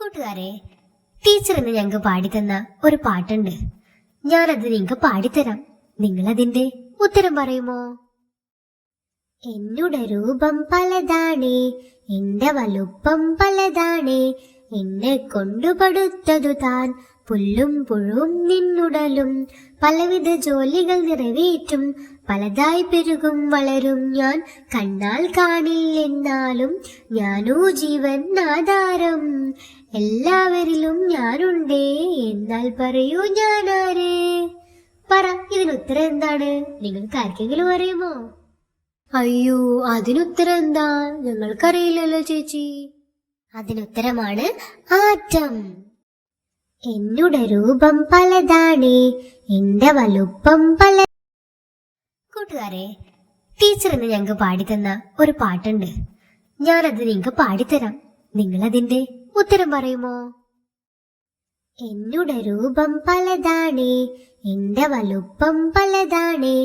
കൂട്ടുകാരെ, ടീച്ചർ ഇന്ന് ഞങ്ങൾക്ക് പാടിത്തന്ന ഒരു പാട്ടുണ്ട്. ഞാനത് നിങ്ങൾക്ക് പാടിത്തരാം. നിങ്ങളതിന്റെ ഉത്തരം പറയുമോ? എന്നുടെ രൂപം പലതാണേ, എന്റെ വലുപ്പം പലതാണേ, എന്നെ കൊണ്ടുപടുത്തതു താൻ പുല്ലും പുഴുവും നിന്നുടലും, പലവിധ ജോലികൾ നിറവേറ്റും, പലതായി പെരുകും വളരും ഞാൻ, കണ്ണാൽ കാണില്ലെന്നാലും ഞാനോ ജീവൻ ആധാരം, എല്ലാവരിലും ഞാനുണ്ടേ, എന്നാൽ പറയൂ ഞാനാരേ? പറ, ഇതിനുത്തരം എന്താണ്? നിങ്ങൾക്ക് ആർക്കെങ്കിലും അറിയുമോ? അയ്യോ, അതിനുത്തരം എന്താ? ഞങ്ങൾക്കറിയില്ലല്ലോ ചേച്ചി. അതിനുത്തരമാണ് ആറ്റം. എന്നുടെ രൂപം പലതാണേ, എന്റെ വലുപ്പം പല. കൂട്ടുകാരെ, ടീച്ചർ ഇന്ന് ഞങ്ങൾക്ക് പാടിത്തന്ന ഒരു പാട്ടുണ്ട്. ഞാനത് നിങ്ങൾക്ക് പാടിത്തരാം. നിങ്ങളതിന്റെ ഉത്തരം പറയുമോ? എന്നുടെ രൂപം പലതാണേ, എന്റെ വലുപ്പം പലതാണേ,